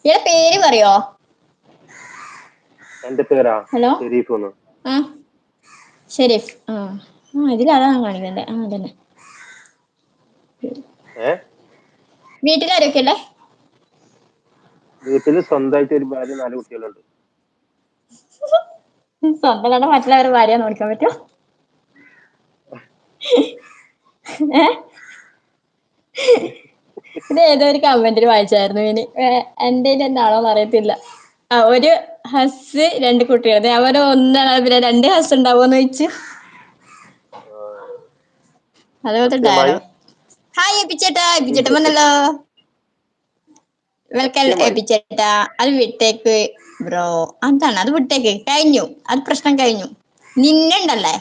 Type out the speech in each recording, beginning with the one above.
ഇയാളെ പേര് പറയോ? എന്റെ പേരാ ഹലോ. ഷെരീഫ് എന്ന്. ആ ഷെരീഫ്. ഇതിലതാണ് കാണിക്കണ്ടേ. അതന്നെ. ഏ വീട്ടിലാരൊക്കെയല്ലേ? വീട്ടില് സ്വന്തമായിട്ട് ഒരു ഭാര്യ 4 കുട്ടികളുണ്ട്. സ്വന്തം കണ്ട മറ്റുള്ളവരെ ഭാര്യ നോക്കാൻ പറ്റുമോ? ഏ ഇത് ഏതോ ഒരു കമന്റിൽ വായിച്ചായിരുന്നു. ഇനി എന്റെ എന്താണോന്ന് അറിയത്തില്ല. ഒരു ഹസ് 2 കുട്ടികൾ. അവര് ഒന്നാണ് പിന്നെ 2 ഹസ് ഉണ്ടാവോന്ന് ചോദിച്ചു. അതുപോലത്തെ സത്യമായി ഡയലോഗ്. ഹായ് എപ്പിച്ചേട്ടാ. എപ്പിച്ചേട്ടൻ ഇതൊക്കെ വന്നല്ലോ. വെൽക്കം സത്യമായി എപ്പിച്ചേട്ടാ. അത് വിട്ടേക്ക് ബ്രോ. എന്താണ് അത് വിട്ടേക്ക്. കഴിഞ്ഞു. അത് പ്രശ്നം കഴിഞ്ഞു. നിന്നുണ്ടല്ലേ.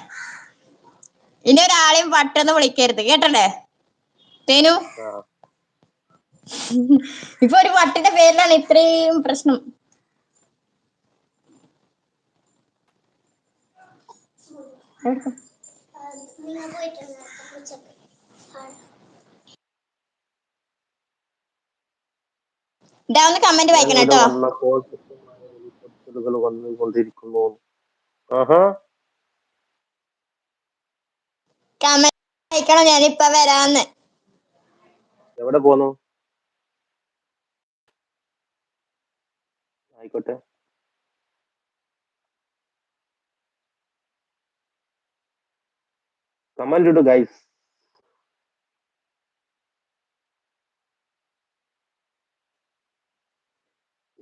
ഇനി ഒരാളെയും വട്ടെന്ന് വിളിക്കരുത് കേട്ടല്ലേ തേനു. ഇപ്പൊ ഒരു വട്ടിന്റെ പേരിലാണ് ഇത്രയും പ്രശ്നം. ഒന്ന് കമന്റ് ഞാൻ വായിക്കണം ഇവിടെ കേട്ടോ. വന്നപ്പോൾ കൃത്യമായ വെളിപ്പെടുത്തലുകൾ വന്നുകൊണ്ടിരിക്കുന്നു. ആഹാ. കമന്റ് വായിക്കണം. ഞാനിപ്പ വരാന്ന്. എവിടെ പോന്നു? ആയിക്കോട്ടെ. കമന്റ് ഇടു ഗൈസ്.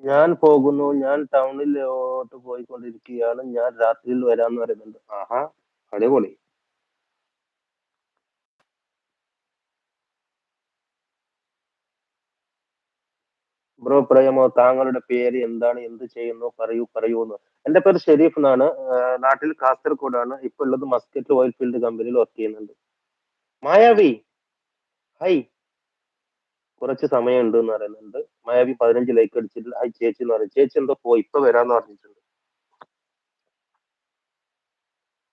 ഞാൻ പോകുന്നു. ഞാൻ ടൗണിലോട്ട് പോയിക്കൊണ്ടിരിക്കുകയാണ്. ഞാൻ രാത്രിയിൽ വരാന്ന് പറയുന്നുണ്ട്. ആഹാ, അടിപൊളി. ബ്രോ പ്രേമോ, താങ്കളുടെ പേര് എന്താണ്? എന്ത് ചെയ്യുന്നു? പറയൂന്ന്. എന്റെ പേര് ഷെരീഫ് എന്നാണ്. നാട്ടിൽ കാസർഗോഡാണ്. ഇപ്പൊ ഉള്ളത് മസ്കറ്റ് ഓയിൽ ഫീൽഡ് കമ്പനിയിൽ വർക്ക് ചെയ്യുന്നുണ്ട്. മായാവി ഹൈ, കുറച്ച് സമയം ഉണ്ട് എന്ന് പറയുന്നുണ്ട്. മായാവി 15 ലൈക്ക് അടിച്ചിട്ട് ഹൈ ചേച്ചി എന്ന് പറയും. ചേച്ചി എന്തോ പോയി, ഇപ്പൊ വരാന്ന് പറഞ്ഞിട്ടുണ്ട്.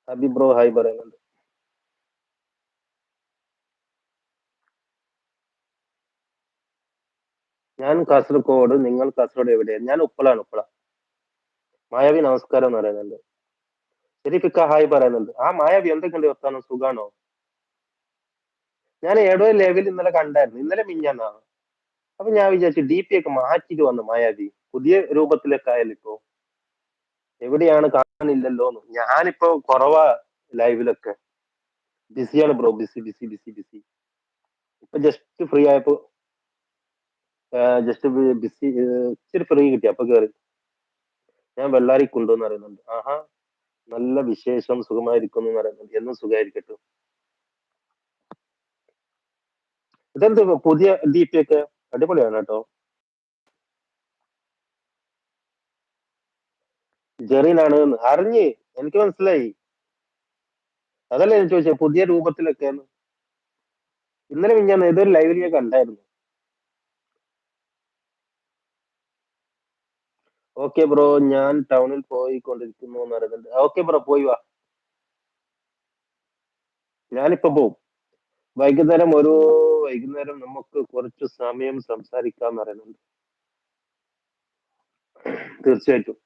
ഹബി ബ്രോ ഹായ് പറയുന്നുണ്ട്. ഞാൻ കാസർഗോഡ്. നിങ്ങൾ കാസർഗോഡ് എവിടെയാണ്? ഞാൻ ഉപ്പളാണ്, ഉപ്പള. മായാവി നമസ്കാരം എന്ന് പറയുന്നുണ്ട്. ശരിപ്പിക്ക ഹായ് പറയുന്നുണ്ട്. മായാവി എന്തൊക്കെയുണ്ട് വർത്താനം? സുഖാണോ? ഞാൻ ഏതോ ലെവൽ ഇന്നലെ കണ്ടായിരുന്നു. ഇന്നലെ മിഞ്ഞാന്നാ. അപ്പൊ ഞാൻ വിചാരിച്ചു DP ഒക്കെ മാറ്റിട്ട് വന്നു മായാവി. പുതിയ രൂപത്തിലൊക്കെ ആയാലും ഇപ്പോ എവിടെയാണ് കാണാനില്ലല്ലോ. ഞാനിപ്പോ കുറവാ ലൈവിലൊക്കെ. ബിസിയാണ് bro. Busy busy busy busy. ഇപ്പൊ ജസ്റ്റ് ഫ്രീ ആയപ്പോ ജസ്റ്റ് ബിസി ഇച്ചിരി ഫ്രീ കിട്ടി അപ്പൊ കേറി. ഞാൻ വെള്ളാരി കൊണ്ടുവന്ന് പറയുന്നുണ്ട്. ആഹാ, നല്ല വിശേഷം, സുഖമായിരിക്കുന്നു എന്ന് പറയുന്നുണ്ട്. എന്നും സുഖമായിരിക്കട്ടെ. ഇതെന്ത് പുതിയ DP ഒക്കെ അടിപൊളിയാണ് കേട്ടോ. ജെറിനാണ് അറിഞ്ഞ്, എനിക്ക് മനസ്സിലായി. അതല്ലേ ഞാൻ ചോദിച്ചത്, പുതിയ രൂപത്തിലൊക്കെയാണ്. ഇന്നലെ ഞാൻ ഏതൊരു ലൈവിൽ ഞാൻ കണ്ടായിരുന്നു. ഓക്കെ ബ്രോ, ഞാൻ ടൗണിൽ പോയിക്കൊണ്ടിരിക്കുന്നു എന്ന് പറയുന്നുണ്ട്. ഓക്കെ ബ്രോ, പോയി വാ. ഞാനിപ്പോ പോവും. വൈകുന്നേരം നമുക്ക് കുറച്ച് സമയം സംസാരിക്കാൻ പറയുന്നുണ്ട്. തീർച്ചയായിട്ടും.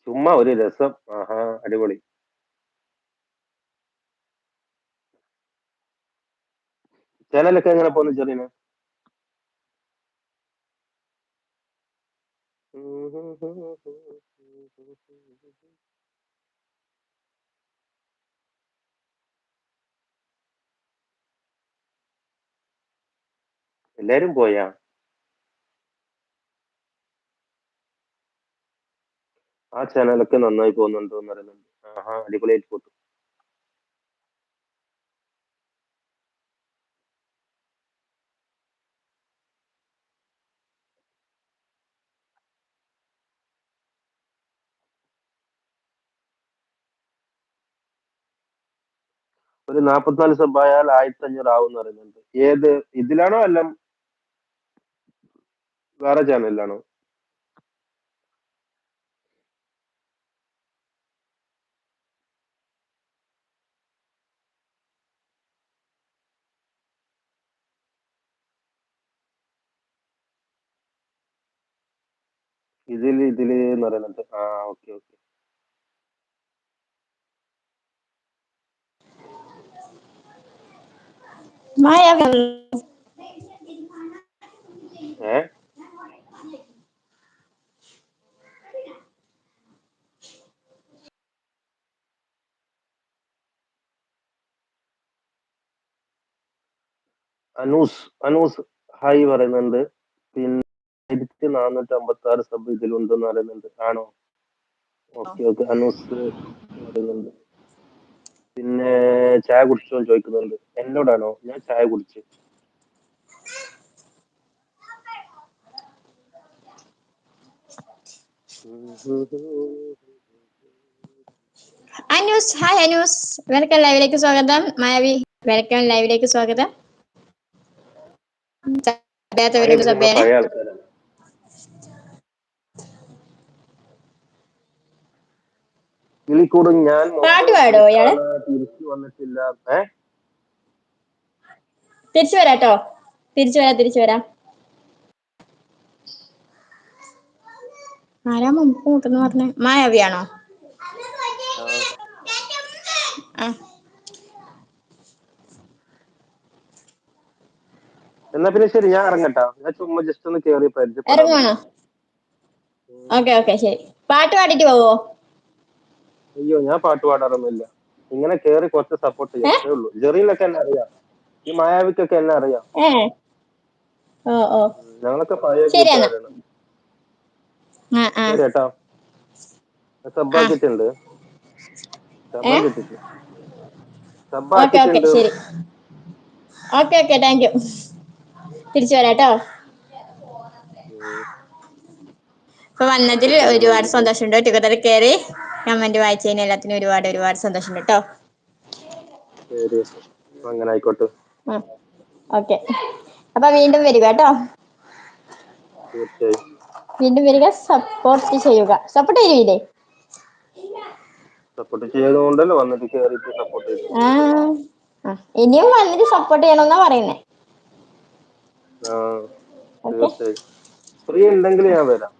ചുമ്മാ ഒരു രസം. ആഹാ, അടിപൊളി. ചാനലൊക്കെ എങ്ങനെ പോകുന്നു ചെറിയ? എല്ലാരും പോയാ? ചാനലൊക്കെ നന്നായി പോകുന്നുണ്ടോ എന്ന് പറയുന്നുണ്ട്. ആഹാ, അടിപൊളിയായിട്ട് പോകുന്നു. ഒരു 44 സബ് ആയാൽ 1500 ആവും എന്ന് പറയുന്നുണ്ട്. ഏത് ഇതിലാണോ അല്ല വേറെ ചാനലിലാണോ? ഇതില് എന്ന് പറയുന്നുണ്ട്. ആ, ഓക്കെ ഓക്കെ. മായാവി ഏ അനൂസ് ഹായ് പറയുന്നുണ്ട്. പിന്നെ 1456 സബ് ഇതിലുണ്ടെന്ന് പറയുന്നുണ്ട്. ആണോ? Okay okay. അനൂസ് പറയുന്നുണ്ട്. പിന്നെ ചായ കുടിച്ചോ ചോദിക്കുന്നുണ്ട്. എന്നോടാണോ? ഞാൻ ചായ കുടിച്ചു. അനൂസ്, ഹായ് അനൂസ്, വെൽക്കം ലൈവിലേക്ക് സ്വാഗതം. മായാവി വെൽക്കം ലൈവിലേക്ക് സ്വാഗതം. സഭയാത്തവരോട് നിങ്ങൾ സഭയാണ്. പഴയ ആൾക്കാരാണ്. കിളിക്കൂടും ഞാൻ പാട്ട് മൊബൈൽ പാടോ ഇയാള്? ബ്രേക്കാണ്, തിരിച്ചു വന്നിട്ടില്ല. തിരിച്ചു വരാട്ടോ, തിരിച്ചു വരാം. ആരാ മുമ്പ് കൂട്ടെന്ന് പറഞ്ഞേ? മായാവിയാണോ? ആ, എന്നാ പിന്നെ ശരി, ഞാൻ ഇറങ്ങട്ടാ. ഞാൻ ചുമ്മാ ജസ്റ്റ് ഒന്ന് കേറി പരിചയപ്പെടാൻ വേണ്ടി. ഇറങ്ങുവാണോ? ഓക്കെ ഓക്കെ ശരി. പാട്ട് പാടിട്ട് പോവോ? അയ്യോ, ഞാൻ പാട്ട് പാടാറൊന്നുമില്ല. ഇങ്ങനെ കേറി കുറച്ച് സപ്പോർട്ട് ചെയ്യാം, അത്രേ ഉള്ളൂ. ജെറിയിലൊക്കെ എന്നെ അറിയാം, ഈ മായാവിക്കൊക്കെ എന്നെ അറിയാം. ഏ ഓ ഓ ഞങ്ങളൊക്കെ പഴയ ശരി എന്നാ. കൂട്ടുകാരാണ്. ആ ആ ശരി ഏട്ടാ, ആ സബ്ബാക്കിട്ടുണ്ട്. ഏ സബ്ബാക്കിട്ടിട്ട് ഓക്കെ ഓക്കെ സബ്ബാക്കിട്ടുണ്ട്. ശരി. Okay okay thank you. തിരിച്ചു വരാട്ടോ. ഇപ്പൊ വന്നതിൽ ഓക്കെ ശരി, എന്നാ ഒരുപാട് വിളിക്കാം. സന്തോഷമുണ്ട്. ടുഗദർ കയറി കമന്റ് വായിച്ചതിന് എല്ലാത്തിനും ഒരുപാട് സന്തോഷമുണ്ട് കേട്ടോ. ശരി, അങ്ങനെ ആയിക്കോട്ടെ. ആ ഓക്കെ. അപ്പൊ വീണ്ടും വരിക കേട്ടോ. തീർച്ചയായും വീണ്ടും വരിക, സപ്പോർട്ട് ചെയ്യുക. സപ്പോർട്ട് ചെയ്യൂലേ? സപ്പോർട്ട് ചെയ്തതുകൊണ്ടല്ലോ വന്നിട്ട് കേറിയിട്ട് സപ്പോർട്ട് ചെയ്തു. ആ ഇനിയും വന്നിട്ട് സപ്പോർട്ട് ചെയ്യണമെന്നാ പറയുന്നേ. ആ, ഓക്കെ തീർച്ചയായും. ഫ്രീ ഉണ്ടെങ്കിൽ ഞാൻ വരാം.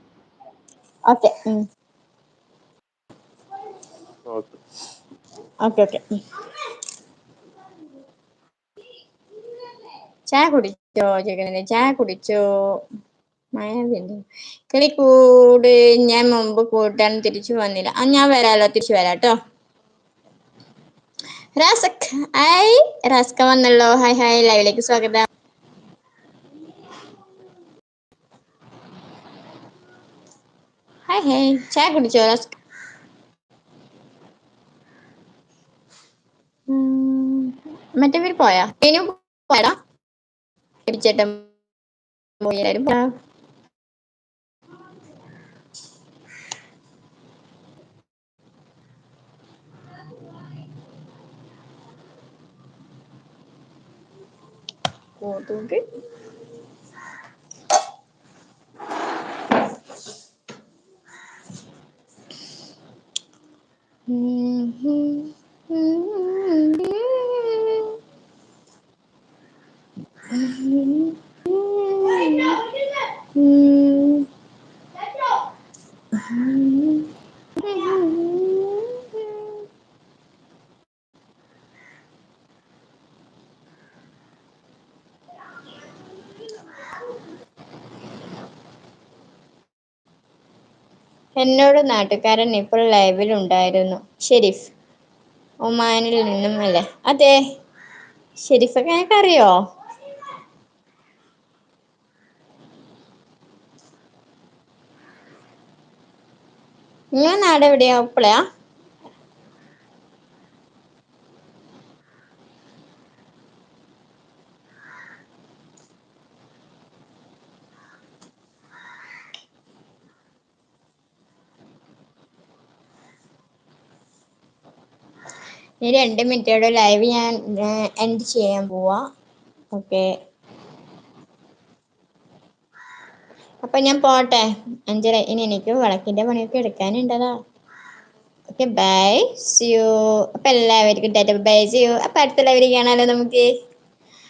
Okay okay. Okay okay. ചായ കുടിച്ചോ ചോദിക്കണേ? ചായ കുടിച്ചോ? കിളിക്കൂട് ഞാൻ മുമ്പ് കൂട്ടാൻ തിരിച്ചു വന്നില്ല. ആ ഞാൻ വരാലോ, തിരിച്ചു വരാട്ടോ. റാസക് ഹായ്, റാസ്ക വന്നല്ലോ. ഹായ് ഹായ്, ലൈവിലേക്ക് സ്വാഗതം. ഹായ് ഹായ്, ചായ കുടിച്ചോ റാസ്ക? മറ്റേ പേര് പോയാ? പോയടാ ചേട്ടൻ പോയി. എല്ലാരും പോയാ? കൊതുക് എന്നോട് നാട്ടുകാരൻ ഇപ്പോൾ ലൈവിൽ ഉണ്ടായിരുന്നു. ഷെരീഫ് ഒമാനിൽ നിന്നും അല്ലേ? അതെ, ഷെരീഫൊക്കെ ഞങ്ങൾക്ക് അറിയോ? ഞാൻ നാട് എവിടെയാ? ഉപ്പളയാ? ഈ 2 മിനിറ്റോടെ ലൈവ് ഞാൻ എൻഡ് ചെയ്യാൻ പോവാ. ഓക്കെ, അപ്പൊ ഞാൻ പോട്ടെ. 5:30. ഇനി എനിക്ക് വിളക്കിന്റെ പണിയൊക്കെ എടുക്കാനുണ്ടതാ. Okay bye, see you. അപ്പൊ എല്ലാവർക്കും ടാറ്റ ബൈ, സി യു. അപ്പൊ അടുത്ത ലൈവിൽ കാണാലോ നമുക്ക്.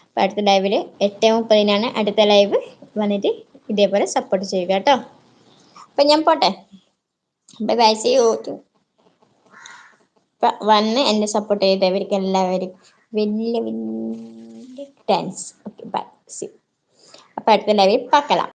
അപ്പൊ അടുത്ത ലൈവില് 8:30 അടുത്ത ലൈവ് വന്നിട്ട് ഇതേപോലെ സപ്പോർട്ട് ചെയ്യുക കേട്ടോ. അപ്പൊ ഞാൻ പോട്ടെ. Bye bye, see you. വന്ന് എന്നെ സപ്പോർട്ട് ചെയ്തവർക്ക് എല്ലാവർക്കും വലിയ വലിയ താങ്ക്സ്. Okay bye, see. അപ്പൊ അടുത്ത ലൈവിൽ பார்க்கலாம்.